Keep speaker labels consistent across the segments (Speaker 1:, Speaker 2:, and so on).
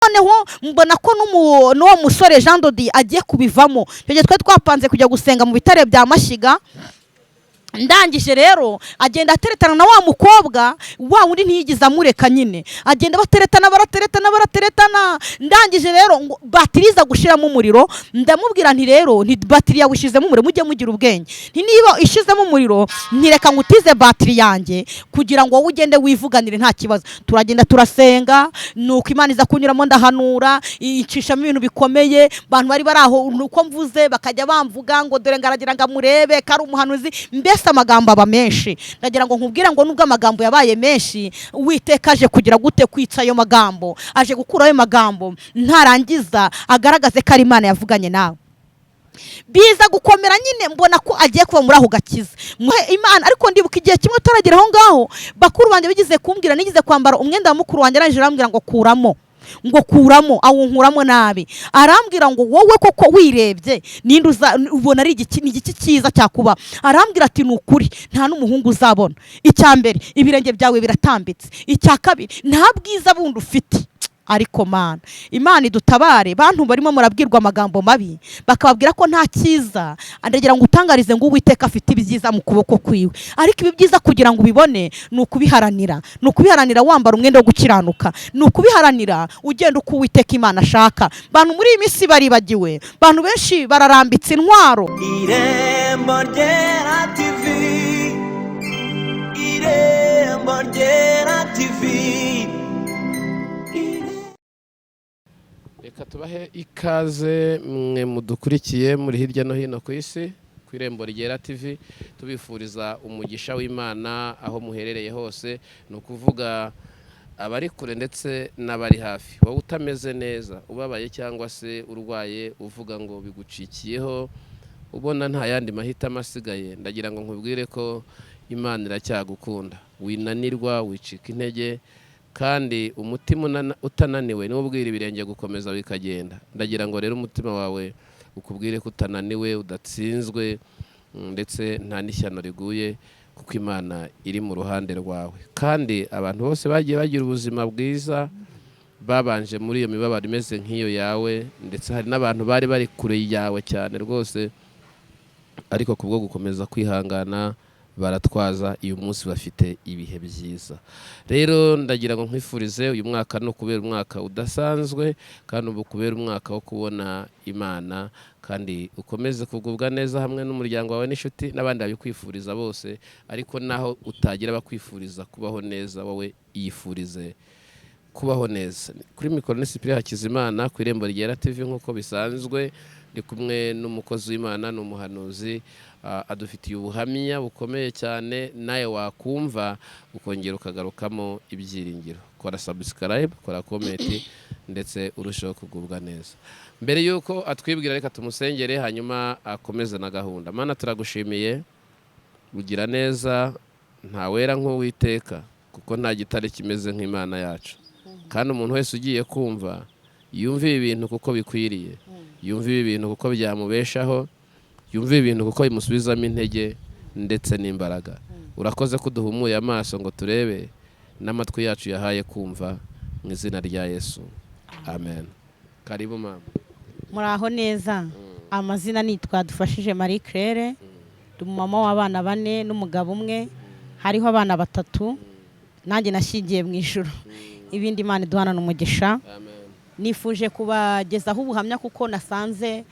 Speaker 1: noneho mbona ko n'uwo musore Jean Dodi agiye kubivamo. Icyo gihe twari twapanze kujya gusenga mu bitare bya Mashyiga. Ndangije rero agenda ateretana na wa mukobwa wa wundi ntiyigiza amureka nyine, agenda barateretana. Ndangije rero batiriza gushiramo umuriro, ndamubwira nti rero nti batiri yawushizemo umuriro, mujye mugira ubwenge, nti niba ishizemo umuriro ntireka ngutize batiri yanjye kugira ngo wowe ugende wivuganire nta kibazo. Turagenda turasenga, nuko Imana iza kunyuramo, ndahanura icishamo ibintu bikomeye. Abantu bari baraho nuko mvuze bakajya bamvuga ngo dore ngaragira ngo amurebe kari umuhanuzi. Amagambo aba menshi, ndagira ngo nkubwira ngo nubwo amagambo yabaye menshi, Uwiteka aje kugira gute kwitsa ayo magambo, aje gukura ayo magambo, ntarangiza agaragaze ko ari Imana yavuganye nawe. Biza gukomera nyine mbona ko agiye kuva muri aho gakiza Imana. Ariko ndibuka igihe kimwe turagera aho ngaho, bakuru banjye bigize kumbwira, nigize kwambara umwenda wa mukuru wanjye, arangije arambwira ngo kuramo awunkuramo nabi. Arambwira ngo wowe koko wirebye ninde ubona ari igiki cyiza cyakuba. Arambwira ati nukuri nta n'umuhungu uzabona. Icya mbere ibirenge byawe biratambitse, icya kabiri nta bwiza bundi ufite. Ariko Imana idutabare, bantu barimo murabwirwa amagambo mabi bakababwira ko nta cyiza. Ndagira ngo utangarize ngo Uwiteka afite ibyiza mu kuboko kwiwe, ariko ibi byiza kugira ngo ubibone ni ukubiharanira wambara umwenda wo gukiranuka, ni ukubiharanira ugenda uko Uwiteka Imana ashaka. Bantu muri iyi minsi baribagiwe, bantu benshi bararambitse intwaro. Irembo ryera TV, Irembo ryera TV.
Speaker 2: Reka tubahe ikaze mwe mudukurikiye muri hirya no hino ku isi ku Irembo ryera TV, tubifuriza umugisha w'Imana aho muherereye hose. Ni ukuvuga abari kure ndetse n'abari hafi. Wowe utameze neza, ubabaye cyangwa se urwaye, uvuga ngo bigucikiyeho, ubona nta yandi mahitamo asigaye, ndagira ngo nkubwire ko Imana iracyagukunda. Winanirwa, wicika intege, kandi umutima utananiwe niwo ubwira ibirenge gukomeza bikagenda. Ndagira ngo rero umutima wawe ukubwire ko utananiwe, udatsinzwe, ndetse nta n'ishyano riguye, kuko Imana iri mu ruhande rwawe. Kandi abantu bose bagiye bagira ubuzima bwiza babanje muri iyo mibabaro imeze nk'iyo yawe, ndetse hari n'abantu bari kure yawe cyane rwose, ariko kubwo gukomeza kwihangana baratwaza uyu munsi bafite ibihe byiza. Rero ndagira ngo nkwifurize uyu mwaka no kubera umwaka udasanzwe, kandi ubu kubera umwaka wo kubona Imana, kandi ukomeze kugubwa neza hamwe n'umuryango wawe n'inshuti n'abandi babikwifuriza bose. Ariko naho utagira bakwifuriza kubaho neza, wowe yifurize kubaho neza. Kuri mikoro ni Cyprien Hakizimana ku Irembo ryera TV nk'uko bisanzwe, ndi kumwe n'umukozi w'Imana n'umuhanuzi, adufitiye ubuhamya bukomeye cyane, nawe wakumva ukongera ukagarukamo ibyiringiro. Kora subscribe, kora comment, ndetse urushaho kugubwa neza. Mbere yuko atwibwira, reka tumusengere hanyuma akomeze na gahunda. Mana, turagushimiye, ugira neza, nta wera nk'Uwiteka, kuko nta gitare kimeze nk'Imana yacu. Kandi umuntu wese ugiye kumva yumve ibintu kuko bikwiriye, yumve ibintu kuko byamubeshaho, yumve ibintu kuko bimusubizamo intege ndetse n'imbaraga. Urakoze ko duhumuye amaso ngo turebe, n'amatwi yacu yahaye kumva, mu izina rya Yesu, amen. Karibu mama.
Speaker 1: Muraho neza. Amazina nitwa Dufashije Marie Claire, ndi mama w'abana 4 n'umugabo umwe, hariho abana 3, nanjye nashingiye mu ijuru. Ibindi Imana iduhana n'umugisha. Nifuje kubagezaho ubuhamya kuko nasanze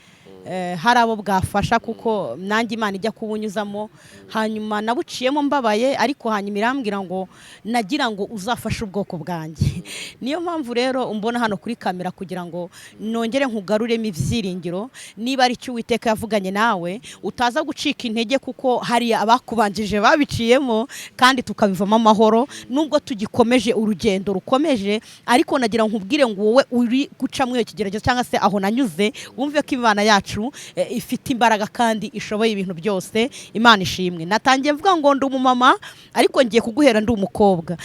Speaker 1: hari abo bwafasha, kuko nanjye Imana ijya kubunyuzamo, hanyuma nabuciyemo mbabaye, ariko hanyuma irambwira ngo nagira ngo uzafashe ubwoko bwanjye. Niyo mpamvu rero umbona hano kuri kamera, kugira ngo nongere nkugaruremo ibyiringiro. Niba ari cyo Uwiteka yavuganye nawe, utaza gucika intege, kuko hari abakubanjije babiciyemo, kandi tukabivamo amahoro. Nubwo tugikomeje urugendo rukomeje, ariko nagira nkubwire ngo wowe uri guca mu kigeragezo cyangwa se aho nanyuze, wumve ko Imana yacu ifite imbaraga kandi ishoboye ibintu byose. Imana ishimwe. Natangiye mvuga ngo ndi umumama, ariko ngiye kuguhera ndi umukobwa.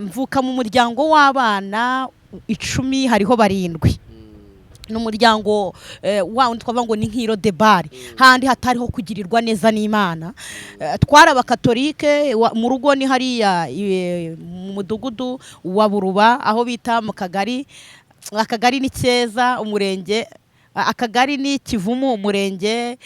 Speaker 1: Mvuka mu muryango w'abana 10, hariho 7. N'umuryango wundi twavuga ngo ni nk'iro de bari, handi hatariho kugirirwa neza n'Imana. Twara abakatolike, mu rugo ni hariya mu mudugudu wa Buruba, aho bita mu kagari akagari ni Cyeza, umurenge akagari ni Kivumu, umurenge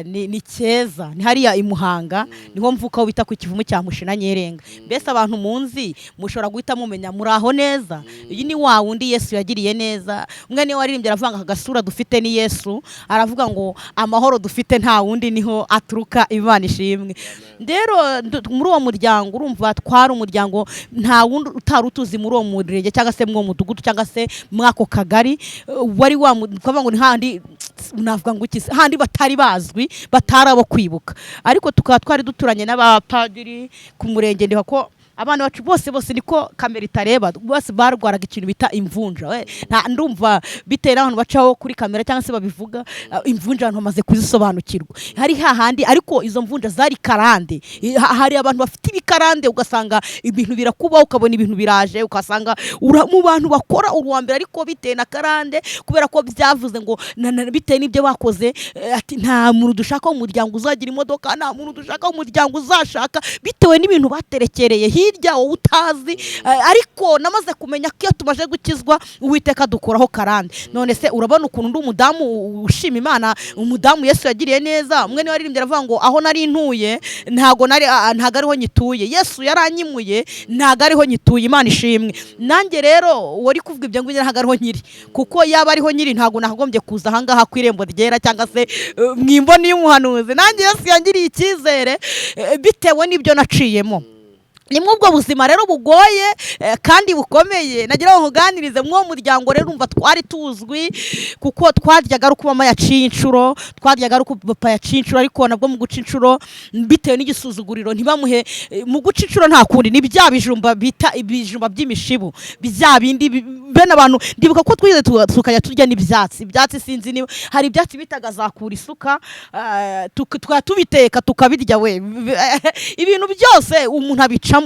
Speaker 1: ni Cyeza, ni hariya i Muhanga, niho mvuka aho bita ku Kivumu cya Mushina Nyerenga. Mbese abantu munzi mushobora guhita mumenya muraho neza. Iyi ni wa wundi Yesu yagiriye neza. Umwe niwe waririmbye aravanga akagasura dufite ni Yesu, aravuga ngo amahoro dufite nta wundi niho aturuka, Imana ishimwe. Rero muri uwo muryango urumva twari umuryango nta wundi utari utuzi muri uwo murenge cyangwa se mu mudugudu cyangwa se mwako kagari, wari ngo ni handi navuga ngo iki handi batari bazwi, batarabo kwibuka. Ariko tukaba twari duturanye n'abapadiri ku murenge, ndiho ko abana bacu bose niko kamera itareba, bose barwaraga ikintu bita imvunja. Ndumva bitera abantu bacaho kuri kamera cyangwa se babivuga imvunja, abantu bamaze kuzisobanukirwa. Hari hahandi, ariko izo mvunja zari karande. Hari abantu bafite ibikarande, ugasanga ibintu birakuba, ukabona ibintu biraje, ukasanga mu bantu bakora uruwa mbere, ariko bitewe na karande, kubera ko byavuze ngo bitewe n'ibyo bakoze, ati nta muntu dushaka umuryango uzagira imodoka, nta muntu dushaka umuryango uzashaka, bitewe n'ibintu baterekereye hirya wowe utazi. Ariko namaze kumenya ko iyo tumaze gukizwa Uwiteka dukuraho karande. None se urabona ukuntu ndi umudamu ushima Imana, umudamu Yesu yagiriye neza. Umwe niwe waririmbye aravuga ngo aho nari ntuye ntago ariho nyituye, Yesu yaranyimuye ntago ariho nyituye, Imana ishimwe. Nanjye rero wari kuvuga ibyo ngo ntago ariho nyiri, kuko yaba ariho nyiri ntago nakagombye kuza ahangaha ku irembo ryera cyangwa se mwimboni y'umuhanuzi. Nanjye Yesu yangiriye icyizere bitewe n'ibyo naciyemo. Ni mwubwo buzima rero bugoye kandi bukomeye nagira ngo nkuganirize. Mwo muryango rero umva twari tuzwi, kuko twaryaga ari mama yaciye inshuro, twaryaga ari papa yaciye inshuro, ariko nabwo mu guca inshuro bitewe n'igisuzuguriro ntibamuhe. Mu guca inshuro nta kundi, ni bya bijumba bita ibijumba by'imishibu, bya bindi bene abantu. Ndibuka ko twize tukajya turya n'ibyatsi sinzi niba hari ibyatsi bitaga zakura isuka, tubiteka tukabirya. We ibintu byose umuntu abica,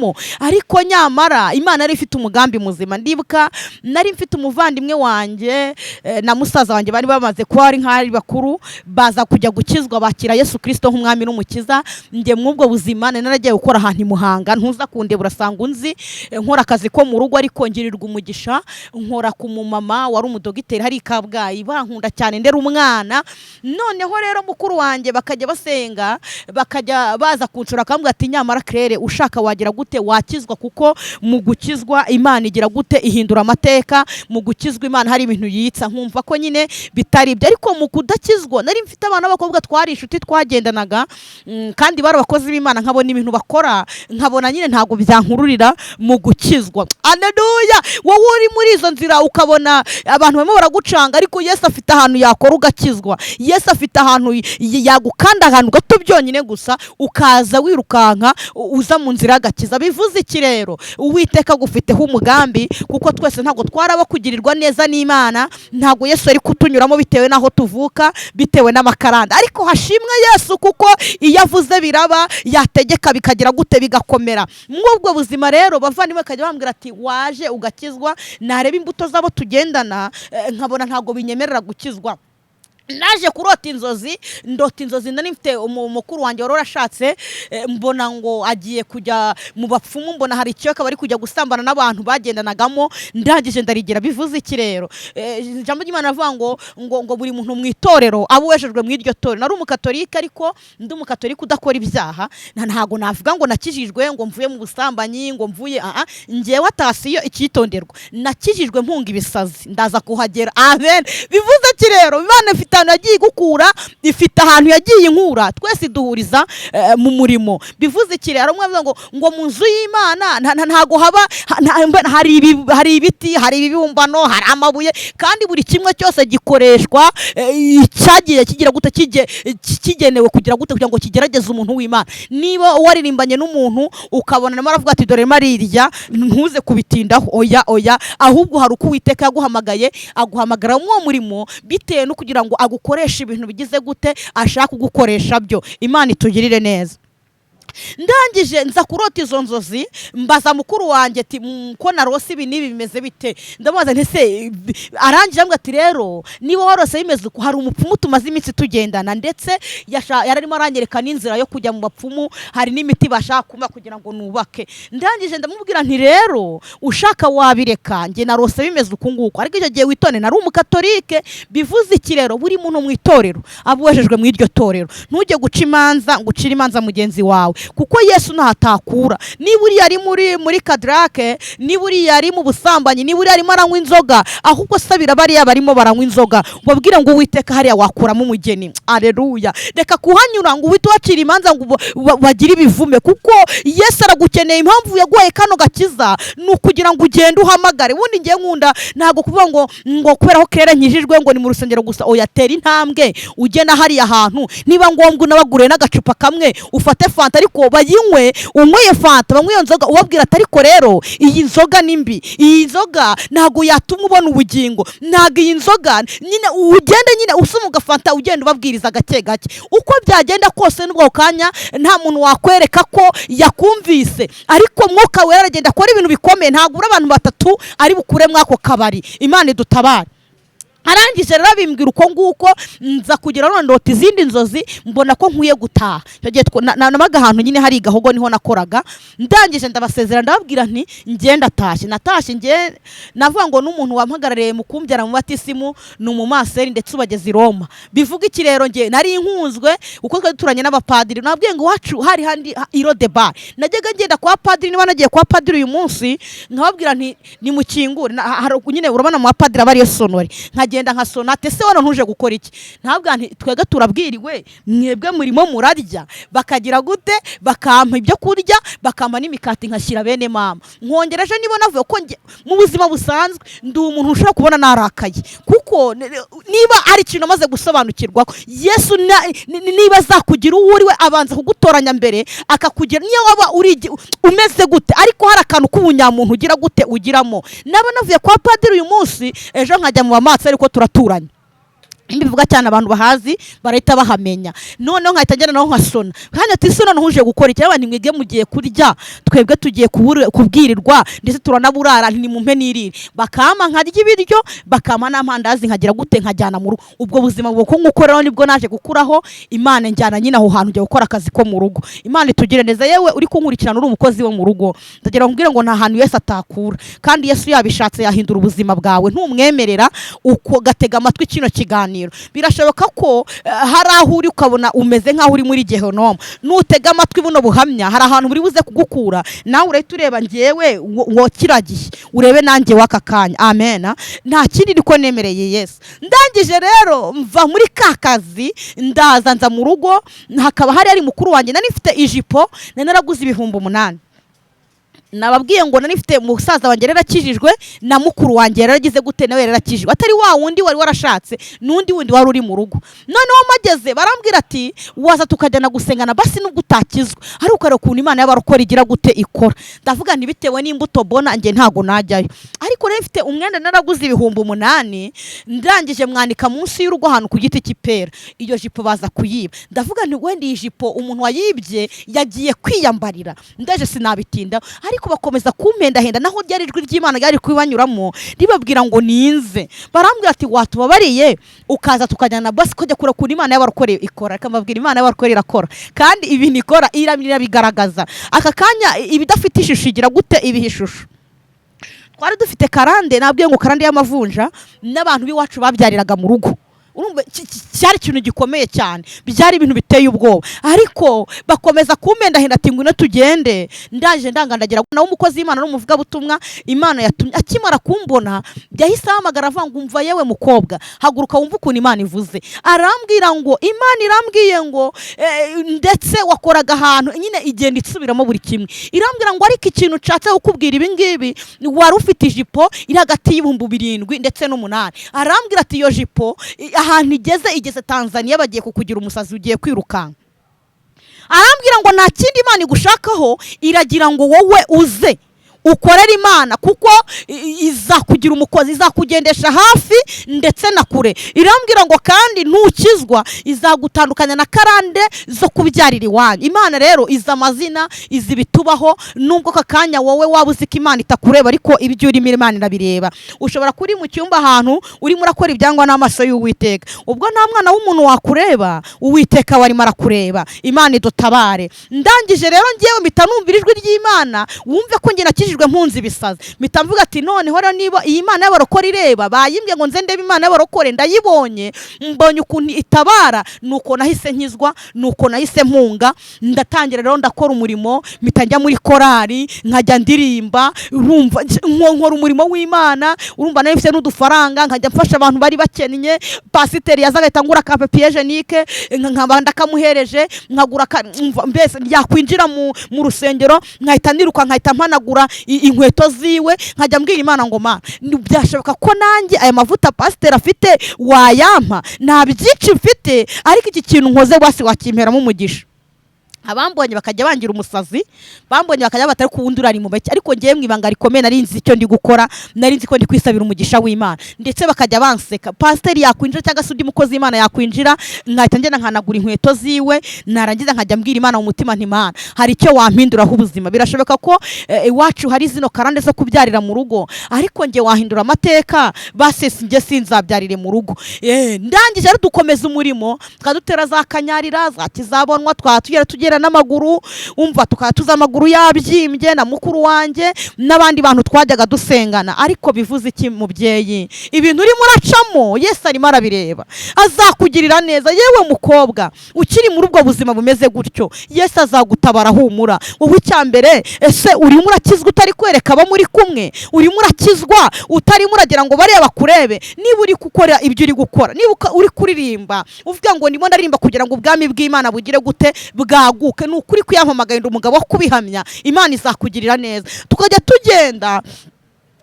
Speaker 1: ariko nyamara Imana yari ifite umugambi muzima. Ndibuka nari mfite umuvandimwe wanjye na musaza wanjye bari bamaze kuba ari nk'ari bakuru, baza kujya gukizwa, bakira Yesu Kristo nk'umwami n'umukiza. Njye mwubwo buzima naragiye gukora ahantu i Muhanga, ntuza kundeba urasanga unzi, nkora akazi ko mu rugo, ariko ngirirwa umugisha nkora ku mumama wari umudogiteri hari Kabgayi, bankunda cyane ndera umwana. Noneho rero mukuru wanjye bakajya basenga, bakajya baza kuncura akambwira ati nyamara Claire ushaka wagira gute wakizwa, kuko mu gukizwa Imana igira gute ihindura amateka. Mu gukizwa Imana hari ibintu yitsa, nkumva ko nyine bitari ibyo. Ariko mu kudakizwa nari mfite abana b'abakobwa twari inshuti twagendanaga, kandi bari abakozi b'Imana, nkabona ibintu bakora, nkabona nyine ntago byankururira mu gukizwa. Haleluya! Wowe uri muri izo nzira ukabona abantu barimo baragucanga, ariko Yesu afite ahantu yakora ugakizwa. Yesu afite ahantu yagukanda ahantu gato byonyine gusa, ukaza wirukanka uza mu nzira y'agakiza. Bivuze iki rero? Uwiteka gufiteho umugambi, kuko twese ntago twaraba kugirirwa neza n'Imana, ntago Yesu ari kutunyuramo bitewe naho tuvuka, bitewe n'amakaranda. Ariko hashimwe Yesu, kuko iyo avuze biraba, yategeka bikagira gute bigakomera. Mwubwo buzima rero bavandimwe kajya bambwira ati waje ugakizwa, nareba imbuto zabo tugendana nkabona ntago binyemerera gukizwa. Naje kurota inzozi, ndota inzozi nari mfite umukuru wanjye wari warashatse, mbona ngo agiye kujya mu bapfumu, mbona hari ikiyoka bari kujya gusambana n'abantu bagendanagamo. Ndangije ndarigira. Bivuze iki rero? Ijambo ry'Imana avuga ngo buri muntu mu itorero abo wejejwe mu iryo torero. Nari umukatolika, ariko ndi umukatolika udakora ibyaha. Ntago navuga ngo nakijijwe ngo mvuye mu busambanyi, ngo mvuye njyewe atasiyo icyitonderwa, nakijijwe mpunga ibisazi ndaza kuhagera. Amen. Bivuze iki rero? Imana ifite yagiye gukura, ifite ahantu yagiye inkura, twese duhuriza mu murimo. Bivuze iki rero? Umwe avuga ngo mu nzu y'Imana ntago haba hari ibiti, hari ibibumbano, hari amabuye, kandi buri kimwe cyose gikoreshwa cyagiye kigira gute kigenewe kugira gute kugira ngo kigerageze umuntu w'Imana. Niba waririmbanye n'umuntu ukabona arimo aravuga ati dore marirya, ntuze kubitindaho. Oya, ahubwo hari uko Uwiteka yaguhamagaye, aguhamagara mu murimo bitewe no kugira ngo agukoresha ibintu bigize gute ashaka kugukoresha byo. Imana itugirire neza. ndangije nza kurota izo nzozi mbaza mukuru wanjye ati ko narose ibi n'ibi bimeze bite, ndamubaza nti se arangije ambwira ati rero niba warose bimeze uko hari umupfumu tumaze iminsi tugendana ndetse yararimo aranyereka n'inzira yo kujya mu bapfumu, hari n'imiti bashaka kumpa kugira ngo nubake. Ndangije ndamubwira nti rero ushaka wabireka, njye narose bimeze uku nguko, ariko icyo gihe witonde nari umukatolike, bivuze iki rero buri muntu mu itorero abuwejejwe mu iryo torero, ntujye guca imanza ngo ucire imanza mugenzi wawe, kuko Yesu ntatakura. Niba uri yari muri kadrake, niba uri yari mu busambanyi, niba uri arimo aranywa inzoga, ahubwo sabira bariya barimo baranywa inzoga, ubabwire ngo Uwiteka hariya wakuramo umugeni. Aleluya. Reka kuhanyura ngo uhite wacira imanza ngo bagire ibivume, kuko Yesu aragukeneye. Impamvu yaguhaye kano gakiza ni ukugira ngo ugende uhamagare. Ubundi ngiye nkunda ntago kuvuga ngo kubera ko kera nkijijwe ngo ni mu rusengero gusa, oya tera intambwe ugena hariya hantu, niba ngombwa unabagure n'agacupa kamwe ufate fanta, ariko bayinywe, unyweye fanta banywe iyo nzoga, ubabwira ati ariko rero iyi nzoga ni mbi, iyi nzoga ntago yatuma ubona ubugingo, ntago iyi nzoga nyine ugende nyine usoma ugafanta ugenda ubabwiriza gake gake, uko byagenda kose n'ubwo kanya nta muntu wakwereka ko yakumvise, ariko Mwuka Wera aragenda akora ibintu bikomeye. Ntago uri abantu batatu ari bukure mwako kabari. Imana idutabare. Arangije rero bimbwira uko nguko, nza kugira none ndota izindi nzozi, mbona ko nkwiye gutaha. Namaga ahantu nyine hari Gahogo niho nakoraga. Ndangije ndabasezera ndababwira nti ngenda tashe. Natashe nge navuga ngo n'umuntu wampagarariye mu kumbyara mu batisimu ni umumaseri ndetse ubageze i Roma. Bivuga iki rero, nge nari inkunzwe uko twari turanye n'abapadiri, nabwiye ngo wacu hari handi iro de bar. Najyaga ngenda kwa padiri, niba nagiye kwa padiri uyu munsi nkababwira nti ni mukingure, nyine urabona mu bapadiri abari sonori, nkagenda nka sonate. Se wano ntuje gukora iki? Ntabwo nti twega turabwiriwe mwebwe murimo murarya, bakagira gute bakampa ibyo kurya, bakampa n'imikati nkashyira bene mama. Nkongereje niba navuye ko mu buzima busanzwe ndi umuntu ushobora kubona narakaye, kuko niba ari ikintu amaze gusobanukirwa Yesu niba azakugira uwo uriwe abanza kugutoranya mbere akakugira niyo waba uri umeze gute, ariko hari akantu k'ubunyamuntu ugira gute ugiramo. Naba navuye kwa padiri uyu munsi, ejo nkajya mu bamatsi ariko turaturanye. Mbivuga cyane abantu bahazi barahita bahamenya. Noneho nkahita ngenda naho nkasona, kandi ati sona ntuje gukora iki? Abandi mwege mugiye kurya, twebwe tugiye kubwirirwa ndetse turanaburara, nti mumpe nirire. Bakama nkarya ibiryo, bakama n'amandazi nkagira gute nkajyana mu rugo. Ubwo buzima bwo nkukoreraho nibwo naje gukuraho. Imana njyana nyine aho hantu ujya gukora akazi ko mu rugo. Imana itugire neza. Yewe uri kunkurikirana uri umukozi wo mu rugo, ndagira ngo mbwire ngo nta hantu Yesu atakura, kandi Yesu yabishatse yahindura ubuzima bwawe. Ntumwemerera uko gatega amatwi kino kiganiro. Birashoboka ko hari aho uri ukabona umeze nk'aho uri muri Gehinomu. Nutega amatwi buno buhamya, hari ahantu buri buze kugukura. Nawe urahita ureba ngewe wo kiragiye, urebe nanjye w'aka kanya. Amen. Nta kindi niko nemereye Yesu. Ndangije rero mva muri ka kazi, ndaza nza mu rugo, hakaba hari mukuru wanjye nari mfite ijipo, naraguze 8,000. Nababwiye ngo nari mfite musaza wanjye yarakijijwe na mukuru wanjye yaragize gute nawe yarakijijwe, atari wa wundi wari warashatse n'undi wundi wari uri mu rugo. Noneho mageze barambwira ati waza tukajyana gusengana basi nubwo utakizwa, ari ukare ukuntu Imana y'abarokora igira gute ikora. Ndavuga nti bitewe n'imbuto bona nge ntago najyayo, ariko rero mfite umwenda naraguze 8,000. Ndangije mwanika munsi y'urugo ahantu ku giti cy'ipera, iyo jipo baza kuyiba. Ndavuga nti wenda iyi jipo umuntu wayibye yagiye kwiyambarira, ndaje sinabitinda. Ariko bakomeza kumpendahenda, naho ryari ijwi ry'Imana ryari kubanyuramo ribabwira ngo ninze. Barambwira ati watubabariye ukaza tukajyana basi kujya kura ku Imana y'abarokore ikora. Akambabwira Imana y'abarokore irakora, kandi ibintu ikora iramira bigaragaza. Aka kanya ibidafite ishusho igira gute ibihishusho. Twari dufite karande, nabwiye ngo karande y'amavunja n'abantu biwacu babyariraga mu rugo. Urumva cyari ikintu gikomeye cyane, byari ibintu biteye ubwoba. Ariko bakomeza kumpendahenda ati ngwino tugende. Ndaje ndangandagira nawo umukozi w'Imana n'umuvuga butumwa Imana yatumye. Akimara kumbona yahise ahamagara avuga ngo umva yewe mukobwa, haguruka wumva ukuntu Imana ivuze. Arambwira ngo Imana irambwiye ngo ndetse wakoraga ahantu nyine igenda itsubiramo buri kimwe. Irambwira ngo ariko ikintu nshatse kukubwira ibi ngibi, wari ufite ijipo iri hagati y'7,000 ndetse n'8. Arambwira ati iyo jipo ahantu igeze Tanzania bagiye kukugira umusazi ugiye kwirukanka. Arambwira ngo nta kindi Imana igushakaho, iragira ngo wowe uze ukorera Imana, kuko izakugira umukozi, izakugendesha hafi ndetse na kure. Irambwira ngo kandi ntukizwa izagutandukanya na karande zo kubyarira iwanyu. Imana rero iza amazina, izi bitubaho, nubwo kakanya wowe waba uzi ko Imana itakureba, ariko ibyo urimo Imana irabireba. Ushobora kuri mu cyumba ahantu urimo urakora ibyangwa n'amaso y'Uwiteka, ubwo nta mwana w'umuntu wakureba, Uwiteka warimo arakureba. Imana idutabare. Ndangije rero ngiyewe mpita numvira ijwi ry'Imana, wumve ko njye nakijijwe mpunzi ibisazi. Mpita mvuga ati noneho rero niba iyi Imana y'abarokore ireba, bayimbye ngo nze ndebe Imana y'abarokore, ndayibonye, mbonye ukuntu itabara, nuko nahise nkizwa, nuko nahise mpunga. Ndatangira rero ndakora umurimo, mpita njya muri korari, nkajya ndirimba, urumva nkora umurimo w'Imana, urumva nayo mfite n'udufaranga, nkajya mfasha abantu bari bakennye. Pasiteri yazaga ahita ngura ka papier hygienique, nkaba ndakamuhereje, nkagura mbese yakwinjira mu rusengero, nkahita ndiruka, nkahita mpanagura inkweto ziwe, nkajya mbwira Imana ngo Mana, byashoboka ko nanjye aya mavuta pasiteri afite wayampa? Nta byinshi mfite, ariko iki kintu nkoze wasi wakimperamo umugisha. Abambonye bakajya bangira umusazi, bambonye bakajya batari kuwundi urari mu bake, ariko ngiye mwibanga rikomeye nari nzi icyo ndi gukora, nari nzi ko ndi kwisabira umugisha w'Imana. Ndetse bakajya banseka, pasiteri yakwinjira cyangwa se undi mukozi w'Imana yakwinjira, nkahita ngenda nkanagura inkweto ziwe, narangiza nkajya mbwira Imana mu mutima nti Mana, hari icyo wampinduraho ubuzima. Birashoboka ko iwacu hari zino karande zo kubyarira mu rugo, ariko ngiye wahindura amateka, basese ngiye sinzabyarire mu rugo. Ndangije rero dukomeza umurimo, tukadutera za kanyarira, za kizabonwa, tugera n'amaguru, umva tukatuza amaguru yabyimbye, na mukuru wanjye n'abandi bantu twajyaga dusengana. Ariko bivuze iki mubyeyi? Ibintu urimo uracamo Yesu arimo arabireba, azakugirira neza. Yewe mukobwa ukiri muri ubwo buzima bumeze gutyo, Yesu azagutabara, humura. Wowe icyambere, ese urimo urakizwa utari kwereka abo muri kumwe? Urimo urakizwa utarimo uragira ngo bareba kurebe? Niba uri gukora ibyo uri gukora, niba uri kuririmba uvuga ngo ndimo ndaririmba kugira ngo ubwami bw'Imana bugire gute? Bwaguke. Ni ukuri kuyampamagaye umugabo wo kubihamya, Imana izakugirira neza. Tukajya tugenda,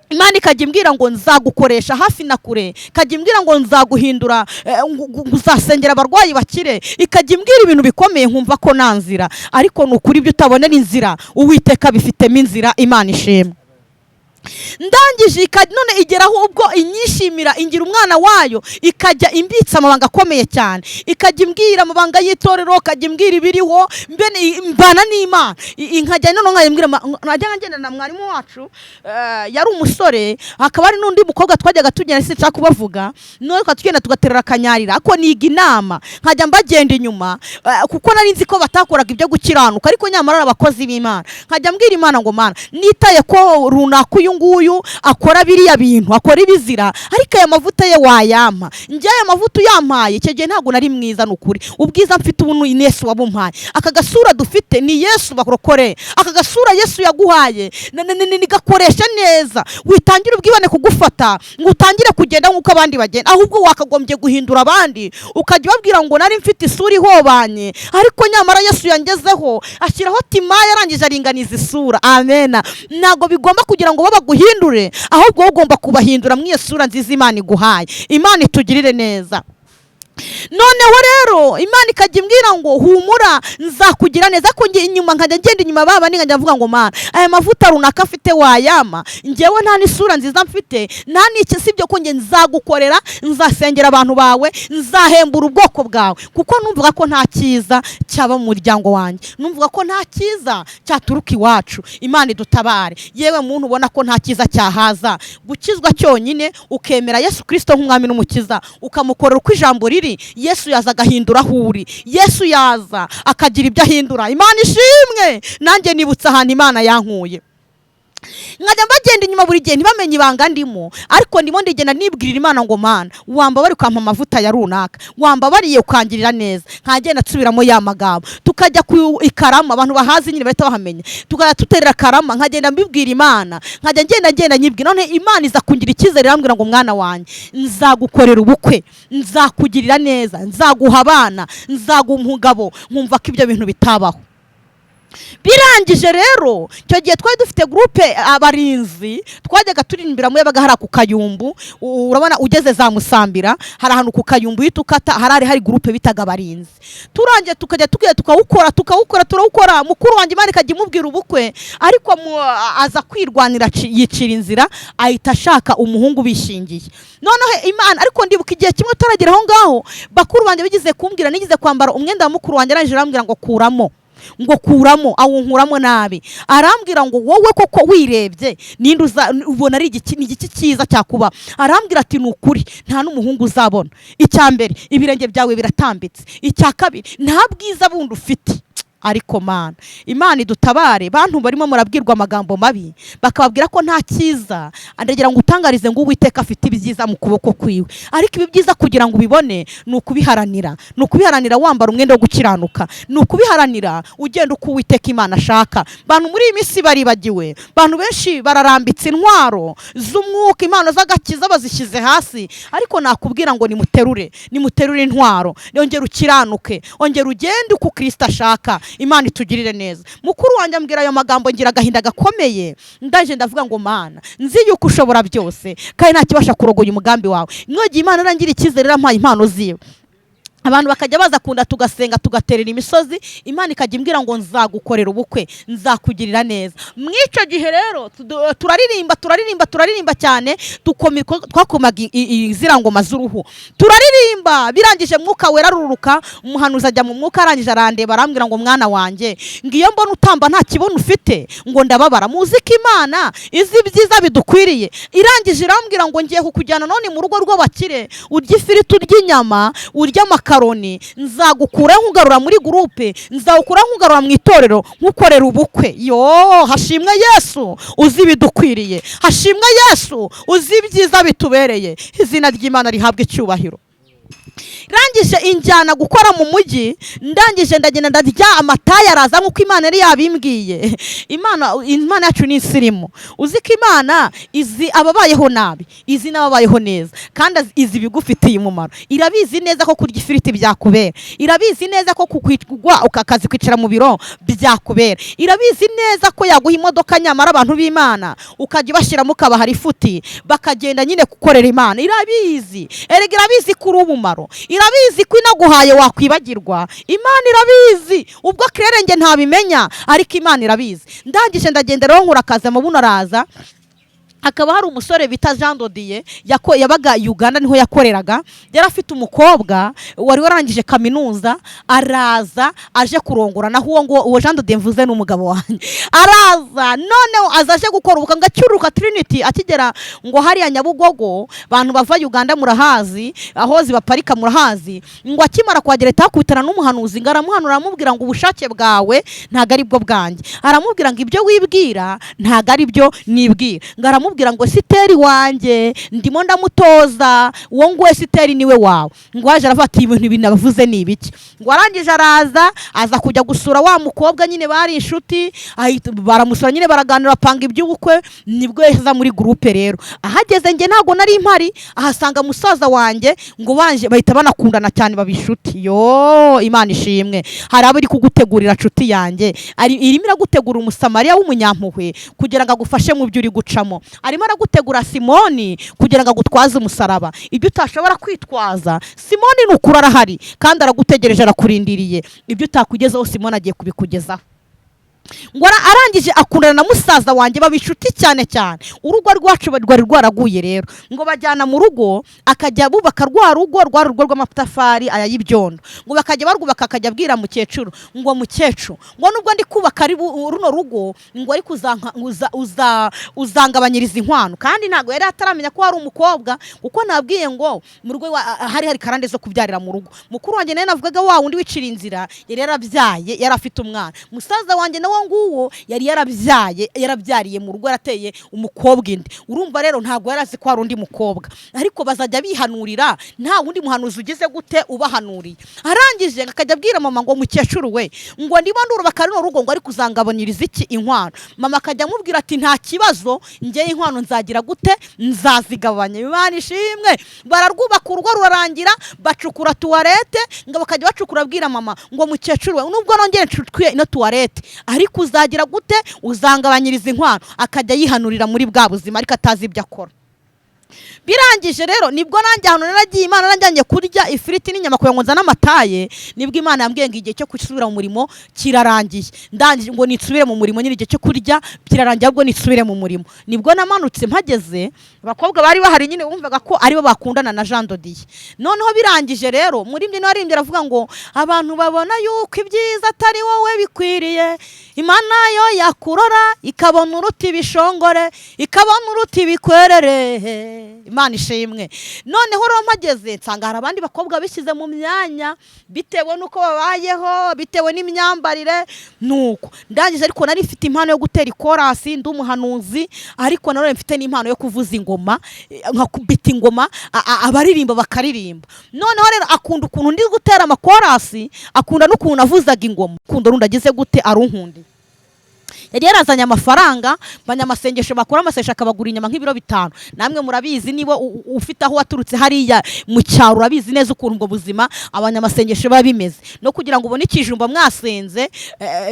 Speaker 1: Imana ikajya imbwira ngo nzagukoresha hafi na kure, ikajya imbwira ngo nzaguhindura, uzasengera abarwayi bakire, ikajya imbwira ibintu bikomeye, nkumva ko nanzira. Ariko ni ukuri ibyo utabonera inzira, Uwiteka bifitemo inzira. Imana ishimwe. Ndangije none igeraho ubwo inyishimira, ingira umwana wayo, ikajya imbitsa amabanga akomeye cyane, ikajya imbwira amabanga y'itorero, ikajya imbwira ibiriho, mbana n'Imana. Nkajya none nkajya najya ngenda na mwarimu wacu, yari umusore, hakaba ari n'undi mukobwa twajyaga tugenda, sinshaka kubavuga, none tukagenda tugaterera akanyarira, ako niga inama, nkajya mbagenda inyuma, kuko nari nzi ko batakoraga ibyo gukiranuka, ariko nyamara abakozi b'Imana. Nkajya mbwira Imana ngo Mana, nitaye ko runaka nguyu akora biriya bintu, akora ibizira, ariko aya mavuta ye wayampa. Njye aya mavuta uyampaye, icyo gihe ntabwo nari mwiza, n'ukuri ubwiza mfite ubu ni Yesu wabumpaye. Aka gasura dufite ni Yesu bakorokore, aka gasura Yesu yaguhaye, nigakoresha neza. Witangira ubwibane kugufata ngo utangire kugenda nk'uko abandi bagenda, ahubwo wakagombye guhindura abandi, ukajya babwira ngo nari mfite isura ihobanye, ariko nyamara Yesu yangezeho, ashyiraho tima, yarangije aringaniza isura. Amena. Ntabwo bigomba kugira ngo baguhindure, ahubwo ugomba kubahindura mu iyo sura nziza Imana iguhaye. Imana itugirire neza. Noneho rero Imana ikajya imbwira ngo humura, nzakugira neza. Ko ngiye inyuma, nkajya ngenda inyuma baba nkajya mvuga ngo Mana, aya mavuta runaka afite wayama? Njyewe nta n'isura nziza mfite, nta n'iki, sibyo ko ngiye nzagukorera, nzasengera abantu bawe, nzahembura ubwoko bwawe, kuko numvuga ko nta cyiza cyaba mu muryango wanjye, numvuga ko nta cyiza cyaturuka iwacu. Imana idutabare. Yewe muntu ubona ko nta cyiza cyahaza, gukizwa cyonyine ukemera Yesu Kristo nk'umwami n'umukiza, ukamukorera uko ijambo riri. Yesu yaza agahindura aho uri, Yesu yaza akagira ibyo ahindura. Imana ishimwe. Nanjye nibutsa ahantu Imana yankuye, nkajya mbagenda inyuma buri gihe ntibamenye ibanga ndimo, ariko ndimo ndigenda nibwirira Imana ngo Mana, wambabari ukampa amavuta ya runaka, wambabariye ukangirira neza. Nkagenda nsubiramo ya magambo, tukajya ku ikarama, abantu bahazi nyine bahita bahamenya, tukajya tuterera karama, nkagenda mbibwira Imana, nkajya ngenda nyibwira. None Imana iza kungira icyizere, irambwira ngo mwana wanjye, nzagukorera ubukwe, nzakugirira neza, nzaguha abana, nzaguha umugabo. Nkumva ko ibyo bintu bitabaho. birangije rero icyo gihe twari dufite groupe abarinzi twajyaga turirimbira mu yabaga hari ku Kayumbu, urabona ugeze za Musambira hari ahantu ku Kayumbu uhita ukata hari groupe bitaga abarinzi. Turangiye tukajya tugiye turawukora mukuru wanjye Imana ikajya imubwira ubukwe, ariko aza kwirwanira yicira inzira ahita ashaka umuhungu bishingiye. Noneho Imana, ariko ndibuka igihe kimwe turagera aho ngaho bakuru banjye bigize kumbwira nigize kwambara umwenda wa mukuru wanjye, arangije arambwira ngo kuramo awunkuramo nabi, arambwira ngo wowe koko wirebye ninde ubona ari igiki cyiza cyakuba, arambwira ati nukuri nta n'umuhungu uzabona, icya mbere ibirenge byawe biratambitse, icya kabiri nta bwiza bundi ufite. Ariko Imana idutabare, bantu barimo murabwirwa amagambo mabi bakababwira ko nta cyiza, ndagira ngo utangarize ngo Uwiteka afite ibyiza mu kuboko kwiwe, ariko ibi byiza kugira ngo ubibone ni ukubiharanira wambara umwenda wo gukiranuka, ni ukubiharanira ugenda uko Uwiteka Imana ashaka. Bantu muri iyi minsi baribagiwe, bantu benshi bararambitse intwaro z'umwuka, impano z'agakiza bazishyize hasi, ariko nakubwira ngo nimuterure intwaro, ongera ukiranuke, ongera ugende uko Kristo ashaka. Imana itugirire neza. Mukuru wanjye ambwira ayo magambo ngira agahinda gakomeye, ndaje ndavuga ngo Mana nzi yuko ushobora byose kandi nta kibasha kurogoya umugambi wawe. Mwogiye Imana arangira icyizere, rampaye impano ziwe. Abantu bakajya baza kunda tugasenga tugaterera imisozi, Imana ikajya imbwira ngo nzagukorera ubukwe, nzakugirira neza. Mwico gihe rero turaririmba cyane, twakomaga izirangoma z'uruhu, turaririmba birangije mwuka wera ruruka, umuhanuzi ajya mu mwuka, arangije arandeba arambwira ngo mwana wanjye, ngiyo mbona utamba nta kibono ufite ngo ndababara, muzi ko Imana izi byiza bidukwiriye. Irangije irambwira ngo ngiye kukujyana none mu rugo rw'abakire, urya ifiriti urya inyama urya amakaro, nzagukura nkugarura muri groupe, nzagukura nkugarura mu itorero nkukorera ubukwe. Hashimwe Yesu uzi bidukwiriye, hashimwe Yesu uzi ibyiza bitubereye, izina ry'Imana rihabwe icyubahiro. Rangije injyana gukora mu mujyi, ndangije ndagenda ndarya amatayi araza nkuko Imana yari yabimbwiye. Imana yacu ni insirimu, uzi ko Imana izi ababayeho nabi, izi n'ababayeho neza, kandi izi bigufitiye umumaro. Irabizi neza ko kurya ifiriti byakubera, irabizi neza ko kugwa ukakazi kwicara mu biro byakubera, irabizi neza ko yaguha imodoka nyamara abantu b'Imana ukajya bashyiramo ukabahara ifuti bakagenda nyine gukorera Imana. Irabizi, erega irabizi kuri ubumaro, irabizi ko inaguhaye wakwibagirwa. Imana irabizi, ubwo kirerenge ntabimenya, ariko Imana irabizi. Ndangije ndagenda rero nkura akazi, amabuno araza, hakaba hari umusore bita Jean Dodier yabaga Uganda, niho yakoreraga. Yari afite umukobwa wari warangije kaminuza, araza aje kurongora, naho uwo Jean Dodier mvuze n'umugabo wanjye, araza noneho azaje gukora ubukwe, ngacyuruka Trinity akigera ngo hariya Nyabugogo, bantu bava Uganda murahazi, aho zibaparika murahazi, ngo akimara kuhagera takubitana n'umuhanuzi, ngaramuhanura aramubwira ngo ubushake bwawe ntago ari bwo bwanjye, aramubwira ngo ibyo wibwira ntago ari byo nibwira, ngaramubwira ngo Siteri wanjye ndimo ndamutoza, uwo ngo Siteri niwe wawe. Ngo aje arafata ibintu binabavuze ni ibiki, ngo arangije aza kujya gusura wa mukobwa, nyine bari inshuti, baramusura nyine baraganira panga iby'ubukwe. Nibwo yeza muri groupe rero, ahageze nge ntago nari impari, ahasanga musaza wanjye, ngo banje bahita banakundana cyane babishuti. Imana ishimwe, hari abo iri kugutegurira nshuti yanjye, irimo iragutegura umusamariya w'umunyampuhwe kugira ngo agufashe mu byo uri gucamo, arimo aragutegura Simoni kugira ngo agutwaze umusaraba. Ibyo utashobora kwitwaza, Simoni nukura arahari kandi aragutegereje, arakurindiriye. Ibyo utakugezaho Simoni agiye kubikugezaho. Ngo arangije akundana na musaza wanjye babishuti cyane. Urugo rwacu rwari rwaraguye rero, ngo bajyana mu rugo, akajya bubaka rwa rugo rw'amatafari aya y'ibyondo, ngo bakajya barwubaka, akajya abwira mukecuru ngo mukecuru, ngo nubwo ndi kubaka runo rugo, ngo ariko uzangabanyiriza inkwano. Kandi ntago yari ataramenya ko hari umukobwa, kuko nabwiye ngo mu rugo hari karande zo kubyarira mu rugo. Mukuru wanjye nawe navugaga wa wundi wicira inzira, yari yarabyaye, yari afite umwana. Musaza wanjye nawe n'uwo nguwo yari yarabyariye mu rugo, yarateye umukobwa indi. Urumva rero ntabwo yari azi ko hari undi mukobwa, ariko bazajya bihanurira nta wundi muhanuzi ugize gute ubahanuriye. Arangije akajya abwira mama ngo mukecuru we ngo ndimo ndurubaka rino rugo ngo ari kuzangabanyiriza iki inkwano. Mama akajya amubwira ati nta kibazo, njye inkwano nzagira gute nzazigabanya. Imana ishimwe. Bararwubaka urugo rurarangira, bacukura tuwarete, ngo bakajya bacukura abwira mama ngo mukecuru we nubwo nongere ncutwiye ino tuwarete ariko uzagira gute uzangabanyiriza inkwano. Akajya yihanurira muri bwa buzima ariko atazi ibyo akora. Birangije rero nibwo nanjye hano naragiye, Imana nanjye kurya ifiriti n'inyama kugira ngo nzane amataye. Nibwo Imana yambwiye ngo igihe cyo gusubira mu murimo kirarangiye. Ndangije ngo nitsubire mu murimo, nyine igihe cyo kurya kirarangiye ahubwo nitsubire mu murimo. Nibwo namanutse mpageze, abakobwa bari bahari nyine bumvaga ko aribo bakundana na Jean Dodiye. Noneho birangije rero muri mbyino arimbye aravuga ngo abantu babona yuko ibyiza atari wowe bikwiriye, Imana yo yakurora ikabona uruti bishongore, ikabona uruti bikwerere. Imana ishimwe. Noneho rero mpageze nsanga hari abandi bakobwa bishyize mu myanya bitewe nuko babayeho, bitewe n'imyambarire nuko. Ndangije ariko nari mfite impano yo gutera ikorasi, ndi umuhanuzi, ariko nari mfite n'impano yo kuvuza ingoma, nkakubita ingoma abaririmba bakaririmba. Noneho rero akunda ukuntu ndi gutera amakorasi, akunda n'ukuntu avuzaga ingoma. Akunda rundi agize gute arunkundi. Yari yarazanye amafaranga, banyamasengesho bakora amasengesho akabagura inyama nk'ibiro 5. Namwe murabizi niba ufite aho waturutse hariya mu cyaro urabizi neza ukuntu ubwo buzima abanyamasengesho baba bimeze. No kugira ngo ubone ikijumba mwasenze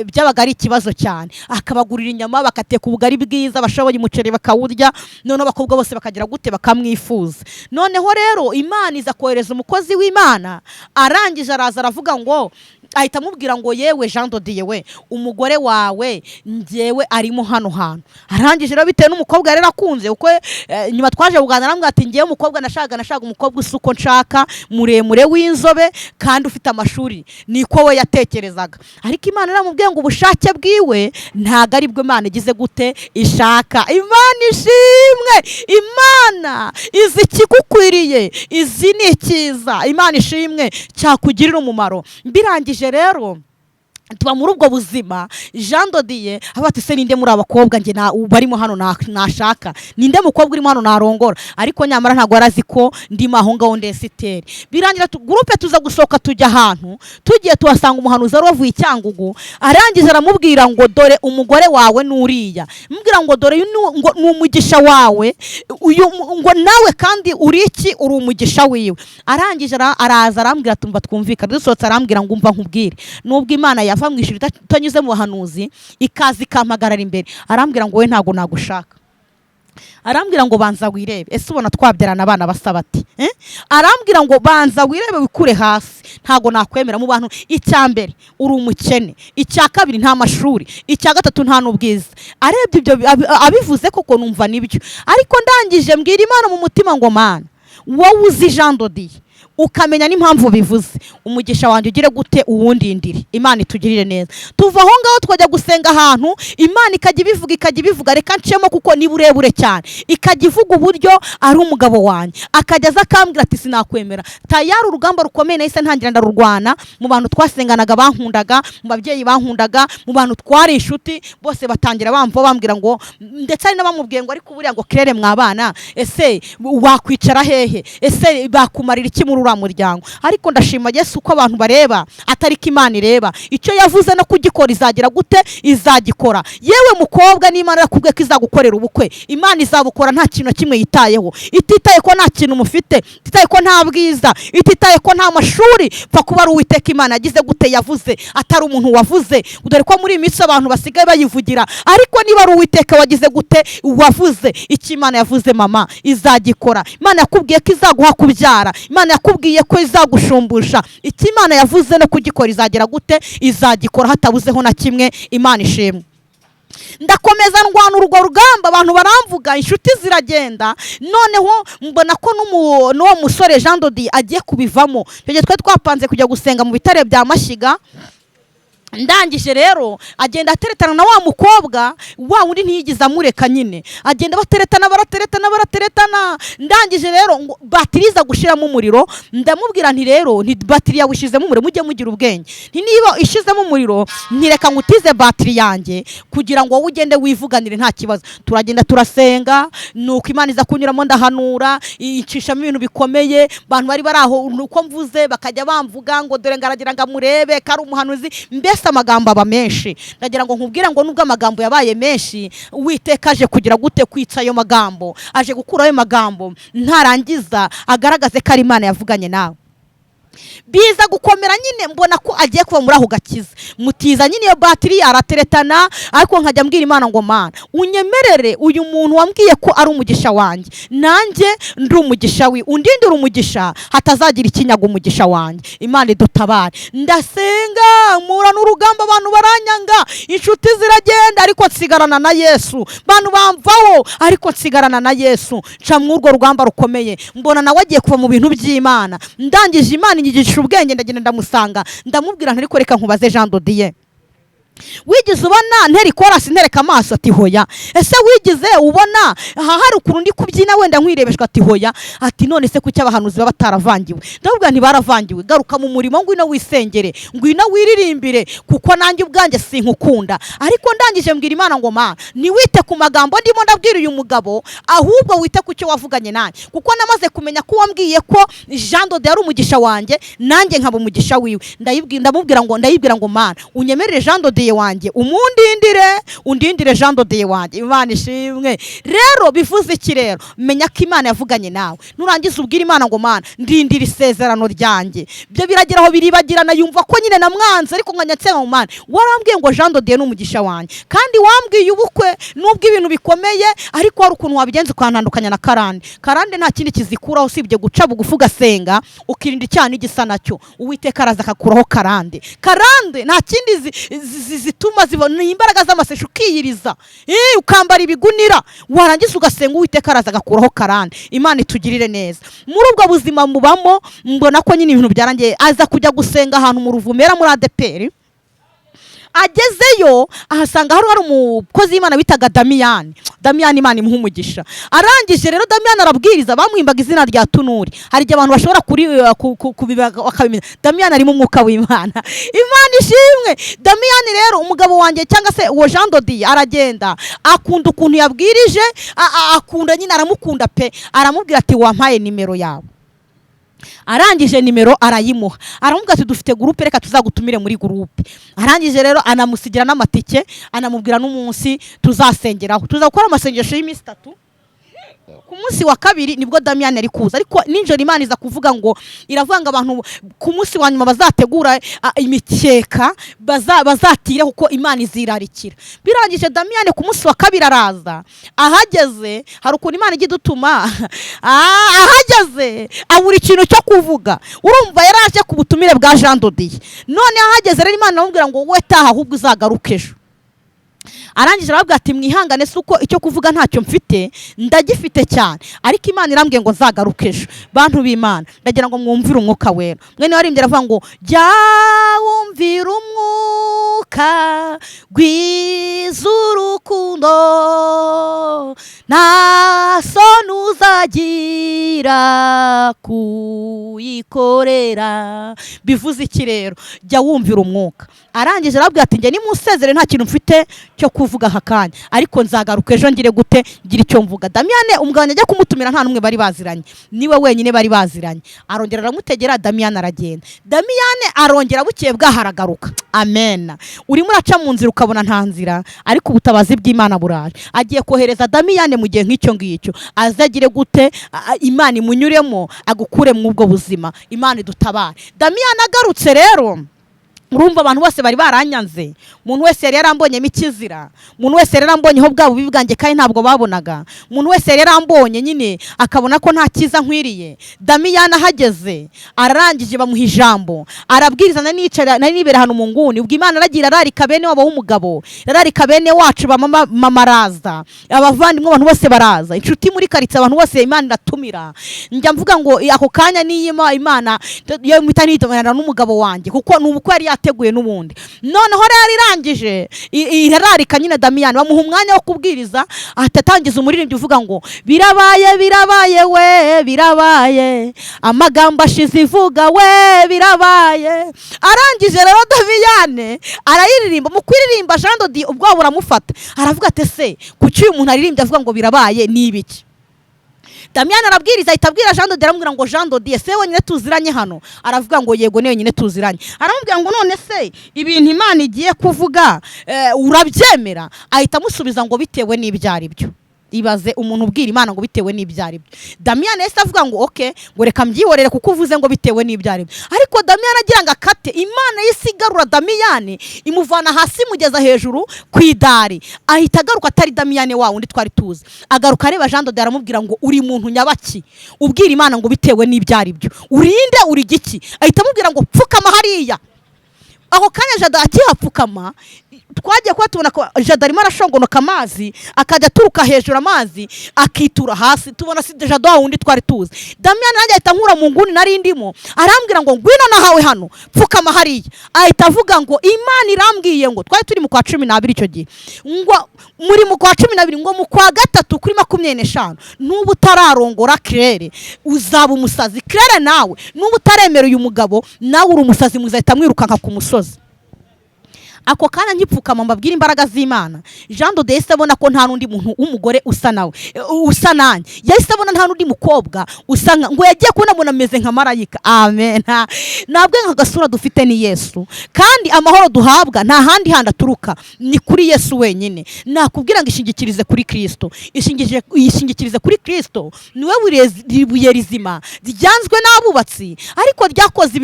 Speaker 1: byabaga ari ikibazo cyane. Akabagurira inyama, bakateka ubugari bwiza, bashoboye umuceri bakawurya, none abakobwa bose bakagira gute bakamwifuza. Noneho rero Imana iza kohereza umukozi w'Imana, arangije araza aravuga ngo ahita amubwira ngo yewe Jean Dodiye we umugore wawe njyewe arimo hano hantu. Arangije rero bitewe n'umukobwa yari akunze uko nyuma twaje kuganira namwe ati ngiye umukobwa nashaka umukobwa usuko nshaka muremure w'inzobe kandi ufite amashuri, niko we yatekerezaga. Ariko Imana iramubwiye ngo ubushake bwiwe ntago ari bwo Imana igize gute ishaka. Imana ishimwe. Imana izi ikigukwiriye, izi ni ikiza. Imana ishimwe cyakugirira umumaro. Birangije rero tuba muri ubwo buzima. Jean Dodiye abati se ninde muri abakobwa nge barimo hano nashaka, ninde mukobwa urimo hano narongora. Ariko nyamara ntago arazi ko ndimo aho ngaho ndesiteri. Birangira groupe tuza gusoka tujya ahantu, tugiye tuhasanga umuhanuzi wari wavuye Cyangugu. Arangiza aramubwira ngo dore umugore wawe nuriya, mbwira ngo dore ngo n'umugisha wawe uyu ngo nawe kandi uri iki uri umugisha wiwe. Arangije araza arambwira tumva twumvikana, dusohotse arambwira ngo umva nkubwire nubwo Imana yava mwishuri tanyuze mu bahanuzi ikazi kampagarara imbere. Arambwira ngo we ntago nagushaka. Arambwira ngo banza wirebe, ese ubona twabyarana abana basabati arambwira ngo banza wirebe wikure hasi, ntago nakwemera mu bantu. Icyambere uri umukene, icya kabiri nta mashuri, icya gatatu nta n'ubwiza. Arebye ibyo abivuze koko numva nibyo. Ariko ndangije mbwira Imana mu mutima ngo Mana wowe uzi Jean Dodiye ukamenya n'impamvu bivuze, umugisha wanjye ugire gute uwundindire. Imana itugirire neza. Tuva aho ngaho twajya gusenga ahantu, Imana ikajya ibivuga reka ncemo kuko ni burebure cyane. Ikajya ivuga uburyo ari umugabo wanjye, akajya aza akambwira ati sinakwemera. Tayari urugamba rukomeye nahise ntangira ndarurwana mu bantu twasenganaga bankundaga, mu babyeyi bankundaga, mu bantu twari inshuti bose batangira bambwira ngo, ndetse ari n'abamubwiye ngo ariko buriya ngo Claire mwabana ese wakwicara hehe, ese bakumarira iki muri uriya muryango. Ariko ndashima Yesu uko abantu bareba atari ko Imana ireba. Icyo yavuze no kugikora izagira gute izagikora. Yewe mukobwa n'Imana yakubwiye ko izagukorera ubukwe, Imana izabukora nta kintu kimwe yitayeho. Ititaye ko nta kintu mufite, ititaye ko nta bwiza, ititaye ko nta mashuri, pfa kuba ari Uwiteka Imana yagize gute yavuze, atari umuntu wavuze. Dore ko muri iminsi abantu basigaye bayivugira, ariko niba ari Uwiteka wagize gute wavuze, icyo Imana yavuze mama izagikora. Imana yakubwiye ko izaguha kubyara, Imana yakubwiye ko izagushumbusha. Icyo Imana yavuze no kugikora izagera gute izagikora hatabuzeho na kimwe. Imana ishimwe. Ndakomeza ndwana urwo rugamba, abantu baramvuga, inshuti ziragenda. Noneho mbona ko n'uwo musore Jean Dodiye agiye kubivamo. Tujye twapanze kujya gusenga mu bitare bya Mashyiga. ndangije rero agenda ateretana na wa mukobwa wa wundi ntiyigize amureka nyine, agenda barateretana. Ndangije rero batiri iza gushiramo umuriro, ndamubwira nti rero nti batiri yawushizemo umuriro, mujye mugira ubwenge, nti niba ishizemo umuriro ntireka ngutize batiri yanjye kugira ngo wowe ugende wivuganire nta kibazo. Turagenda turasenga, nuko Imana iza kunyuramo, ndahanura icishamo ibintu bikomeye. Abantu bari baraho nuko mvuze bakajya bamvuga ngo dore ngaragira ngo amurebe kari umuhanuzi, mbese amagambo aba menshi. Ndagira ngo nkubwire ngo nubwo amagambo yabaye menshi, Uwiteka aje kugira gute kwitsa ayo magambo, aje gukura ayo magambo, ntarangiza agaragaze ko ari Imana yavuganye nawe. Biza gukomera nyine, mbona ko agiye kuva muri aho gakiza. Mutiza nyine iyo batiri arateretana, ariko nkajya mbwira Imana ngo Mana unyemerere uyu muntu wambwiye ko ari umugisha wanjye, nanjye ndi umugisha wi, undindira umugisha hatazagira ikinyaga umugisha wanjye. Imana idutabare. Ndasenga mura n'urugamba, abantu baranyanga, inshuti ziragenda, ariko nsigarana na Yesu. Bantu bamvaho, ariko nsigarana na Yesu. Nca mw'urwo rugamba rukomeye, mbona nawe agiye kuva mu bintu by'Imana. Ndangije Imana inyigisha ubwenge, ndagenda ndamusanga, ndamubwira nti ariko reka nkubaze Jean Dodier, wigize ubona nteri korasi ntereka amaso? Ati hoya. Ese wigize ubona hari ukuntu ndi kubyina wenda nkwirebeshwa? Ati hoya. Ati none se kuki abahanuzi baba bataravangiwe? Ndabwira nti baravangiwe, garuka mu murimo, ngwino wisengere, ngwino wiririmbire, kuko nanjye ubwanjye sinkukunda. Ariko ndangije mbwira Imana ngo Mana niwite ku magambo ndimo ndabwira uyu mugabo, ahubwo wite ku cyo wavuganye nanjye, kuko namaze kumenya ko wambwiye ko Jean Dodier ari umugisha wanjye, nanjye nkaba umugisha wiwe. Ndayibwira ngo Mana unyemerere Jean Dodier wanjye undindire Jean Dodier wanjye. Imana ishimwe. Rero bivuze iki rero? Menya ko Imana yavuganye nawe, nurangiza ubwira Imana ngo Mana ndindira isezerano ryanjye. Byo birageraho biribagirana, yumva ko nyine namwanze, ariko nkanyatsenga mu Mana, warambwiye ngo Jean Dodier n'umugisha wanjye, kandi wambwiye ubukwe nubwo ibintu bikomeye, ariko hari ukuntu wabigenza ukantandukanya na Karande nta kindi kizikuraho usibye guca bugufi ugasenga, ukirinda icyaha n'igisa nacyo. Uwiteka araza akakuraho Karande nta kindi zituma zibona imbaraga z'amasesho, ukiyiriza ukambara ibigunira, warangiza ugasenga, Uwiteka araza agakuraho Karande. Imana itugirire neza. Muri ubwo buzima mubamo, mbona ko nyine ibintu byarangiye, aza kujya gusenga ahantu mu Ruvumera muri ADPR. Agezeyo ahasanga hari umukozi w'Imana bitaga Damiyani. Imana imuha umugisha. Arangije rero Damiyani arabwiriza, bamwimbaga izina rya Tunuri. Hari igihe abantu bashobora kubibaga bakabimenya, Damiyani arimo umwuka w'Imana. Imana ishimwe. Damiyani rero umugabo wanjye cyangwa se uwo Jean Dodier aragenda, akunda ukuntu yabwirije, akunda nyine, aramukunda pe. Aramubwira ati wampaye nimero yawe. Arangije nimero arayimuha, aramubwira ati dufite groupe, reka tuzagutumire muri groupe. Arangije rero anamusigira n'amatike, anamubwira n'umunsi tuzasengeraho, tuzakora amasengesho y'iminsi 3. Ku munsi wa kabiri nibwo Damiyani ari kuza, ariko ninjoro Imana iza kuvuga ngo iravanga abantu ku munsi wa nyuma bazategura imikeka bazatire, kuko Imana izirarikira. Birangije Damiyani ku munsi wa kabiri araza, ahageze hari ukuntu Imana ijya idutuma, ahageze abura ikintu cyo kuvuga. Urumva yaraje ku butumire bwa Jean Dodier, none ahageze rero Imana amubwira ngo wowe taha, ahubwo uzagaruke ejo. Arangije arabwira ati mwihangane, suko icyo kuvuga ntacyo mfite, ndagifite cyane, ariko Imana irambwiye ngo nzagaruke ejo. Bantu b'Imana, ndagira ngo mwumvire umwuka wera. Mwene warimbye aravuga ngo jya wumvira umwuka rw'urukundo, nta soni uzagira kuyikorera. Bivuze iki rero? Jya wumvira umwuka. Arangije arabwira ati njye nimusezere nta kintu mfite cyo kuvuga aka kanya, ariko nzagaruka ejo ngire gute, ngira icyo mvuga. Damiyani umugabo ajya kumutumira nta numwe bari baziranye, niwe wenyine bari baziranye. Arongera aramutegera, Damiyani aragenda. Damiyani arongera bukeye bwaharagaruka. Amen. Urimo uraca mu nzira ukabona nta nzira, ariko ubutabazi bw'Imana buraje. Agiye kohereza Damiyani mu gihe nk'icyo ngicyo, azagire gute, Imana imunyuremo agukure mu ubwo buzima. Imana idutabare. Damiyani agarutse rero, urumva abantu bose bari baranyanze, umuntu wese yari yarambonyemo ikizira, umuntu wese yari yarambonyeho bwa bubi bwanjye kandi ntabwo babonaga, umuntu wese yari yarambonye nyine akabona ko nta cyiza nkwiriye. Damiyani ahageze ararangije bamuha ijambo, arabwiriza, nari nibera hano mu nguni. Ubwo Imana aragira ararika bene wabo w'umugabo, ararika bene wacu mama araza, abavandimwe abantu bose baraza, inshuti muri karitsiye abantu bose Imana iratumira. Njya mvuga ngo ako kanya niyo Imana yo mpita nitumana n'umugabo wanjye, kuko n'ubukwe yari yateguye n'ubundi. Noneho rero irangije irararika nyine Damiyani bamuha umwanya wo kubwiriza, ahita atangiza umuririmbyi uvuga ngo birabaye birabaye we birabaye, amagambo ashize ivuga we birabaye. Arangije rero Damiyani arayiririmba, mu kuririmba Jean de Dieu ubwo buramufata, aravuga ati se kuki uyu muntu aririmbye avuga ngo birabaye ni ibiki? Damiyani arabwiriza, ahita abwira Jean de Dieu aramubwira ngo Jean de Dieu se wenyine tuziranye hano? Aravuga ngo yego ne wenyine tuziranye. Aramubwira ngo none se ibintu Imana igiye kuvuga urabyemera? Ahita amusubiza ngo bitewe n'ibyari byo. Ibaze umuntu ubwira Imana ngo bitewe n'ibyari byo. Damiyani yahise avuga ngo okay, ngo reka mbyihorere kuko uvuze ngo bitewe n'ibyari byo. Ariko Damiyani agira ngo akate, Imana yisigarura Damiyani imuvana hasi imugeza hejuru ku idari. Ahita agaruka atari Damiyani wa wundi twari tuzi, agaruka areba Jean de Dieu aramubwira ngo uri muntu nyabaki ubwira Imana ngo bitewe n'ibyari byo, urinde uri giki? Ahita amubwira ngo pfukama hariya. Aho kanya Jada akihapfukama, twagiye kuba tubona ko Jada arimo arashongonoka amazi, akajya aturuka hejuru amazi akitura hasi, tubona si Jada wa wundi twari tuzi. Damiyani nanjye ahita nkura mu nguni nari ndimo, arambwira ngo ngwino nahawe hano pfukama hariya. Ahita avuga ngo Imana irambwiye ngo, twari turi mu kwa 12 icyo gihe, ngo muri mu kwa 12 ngo mu kwa 3 kuri 25 n'ubu utararongora Claire uzaba umusazi. Claire nawe n'ubu utaremera uyu mugabo nawe uri umusazi, muzahita mwirukanka ku musozi. Ako kana nkipfukama mbabwira imbaraga z'Imana, Jean de Dieu yahise abona ko nta nundi muntu w'umugore usa nawe usa nanjye, yahise abona nta nundi mukobwa usa ngo yagiye kubona ameze nka marayika. Amen. Nabwe nk'agasura dufite ni Yesu, kandi amahoro duhabwa nta handi handi aturuka, ni kuri Yesu wenyine. Nakubwira ngo ishingikirize kuri Kristo, ishingikirize kuri Kristo, niwe buye rizima ryanzwe n'abubatsi ariko ryakoze